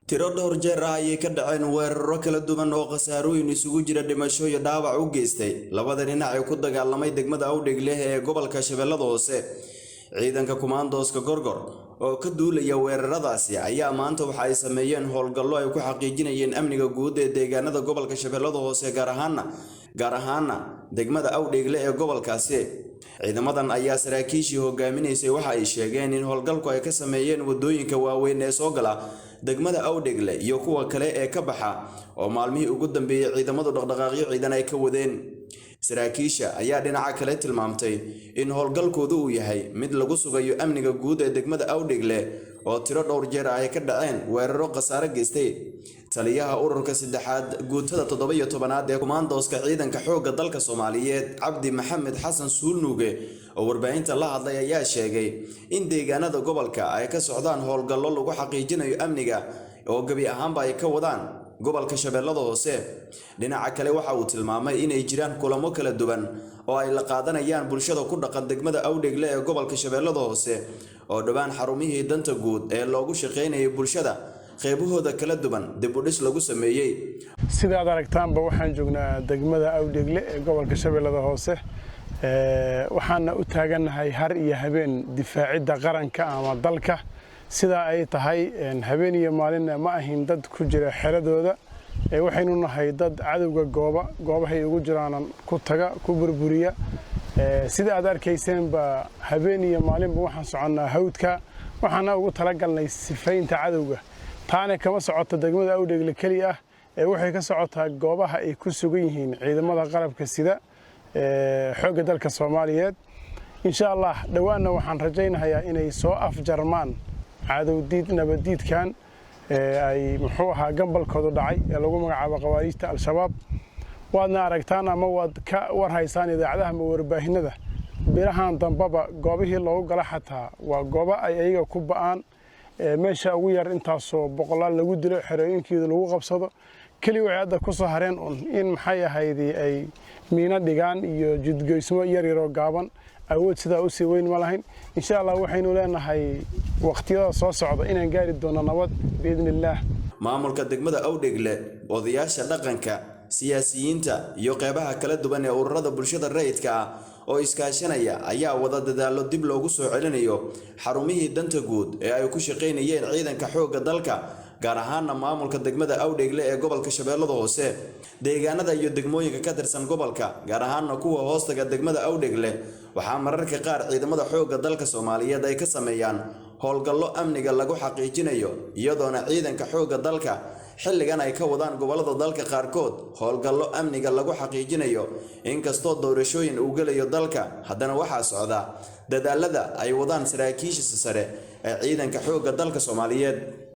tiro dhowr jeer ah ayay ka dhaceen weeraro kala duwan oo khasaarooyin isugu jira dhimasho iyo dhaawac u geystay labada dhinac ee ku dagaalamay degmada Awdheegle ee gobolka Shabeellada Hoose. ciidanka Kumaandooska Gorgor oo ka duulaya weeraradaasi ayaa maanta waxa ay sameeyeen howlgallo ay ku xaqiijinayeen amniga guud ee deegaanada gobolka Shabeellada Hoose gaar ahaan degmada Awdheegle ee gobolkaasi. ciidamadan ayaa saraakiishii hogaaminaysay waxa ay sheegeen in howlgalku ay ka sameeyeen wadooyinka waaweyn ee soo gala degmada Awdheegle iyo kuwa kale ee ka baxa oo maalmihii ugu dambeeyay ciidamadu dhaqdhaqaaqyo ciidan ay ka wadeen. saraakiisha ayaa dhinaca kale tilmaamtay in howlgalkoodu uu yahay mid lagu sugayo amniga guud ee degmada Awdheegle oo tiro dhowr jeer ay ka dhaceen weeraro khasaare geystay. taliyaha ururka 3aad guutada 17aad ee Kumaandooska ciidanka xoogga dalka Soomaaliyeed Cabdi Maxamed Xasan Suulnuuge oo warbaahinta la hadlay ayaa sheegay in deegaanada gobolka ay ka socdaan howlgallo lagu xaqiijinayo amniga oo gabi ahaanba ay ka wadaan gobolka Shabeellada Hoose. dhinaca kale waxa uu tilmaamay inay jiraan kulamo kala duwan oo ay la qaadanayaan bulshada ku dhaqan degmada Awdheegle ee gobolka Shabeellada Hoose oo dhawaan xarumihii danta guud ee loogu shaqeynayay bulshada qaybahooda kala duwan dib u dhis lagu sameeyay. sida aad aragtaanba waxaan joognaa degmada Awdheegle ee gobolka Shabeellada Hoose waxaana u taaganahay har iyo habeen difaacidda qaranka ama dalka sida ay tahay habeen iyo maalin ma ahin dad ku jira xeradooda waxaynu nahay dad cadawga goobahay ugu jiraan ku taga ku burburiya sida aad arkayseen ba habeen iyo maalinba waxaan soconaa hawdka waxaana ugu talagalnay sifaynta cadawga taana kama socoto degmada Awdheegle kaliya waxay ka socotaa goobaha ay ku sugan yihiin ciidamada qalabka sida xoogga dalka Soomaaliyeed. insha Allah dhawaana waxaan rajaynayaa inay soo afjarmaan cadawdiid nabadiidkan ay muxuu ahaa gambalkoodu dhacay ee lagu magacaabo qawaariijta al-shabaab. waadna aragtaan ama waad ka warhaysaan idaacadaha ama warbaahinada birahan dambaba goobihii loogu gala xataa waa goobo ay ayaga ku ba'aan meesha ugu yar intaasoo boqolaal lagu dilo xerooyinkeedu lagu qabsado kaliya waxay hadda ku soo hareen in maxay ahaydii ay miina dhigaan iyo jidgoysmo yar oo gaaban awood sidaa u sii weyn ma lahayn. insha Allah waxaynu leenahay waqtiyada soo socda inaan gaari doono nabad biidnillah. maamulka degmada Awdheegle odayaasha dhaqanka siyaasiyiinta iyo qaybaha kala duwan ee ururada bulshada rayidka ah oo iskaashanaya ayaa wada dadaalo dib loogu soo celinayo xarumihii danta guud ee ay ku shaqeynayeen ciidanka xoogga dalka gaar ahaan maamulka degmada Awdheegle ee gobolka Shabeellada Hoose. deegaanada iyo degmooyinka ka tirsan gobolka gaar ahaan kuwa hoostaga degmada Awdheegle waxaa mararka qaar ciidamada xoogga dalka Soomaaliyeed ay ka sameeyaan howlgallo amniga lagu xaqiijinayo iyadoona ciidanka xoogga dalka xilligan ay ka wadaan gobolada dalka qaarkood howlgallo amniga lagu xaqiijinayo. inkastoo doorashooyin uu galayo dalka haddana waxaa socda dadaalada ay wadaan saraakiisha sare ee ciidanka xoogga dalka Soomaaliyeed.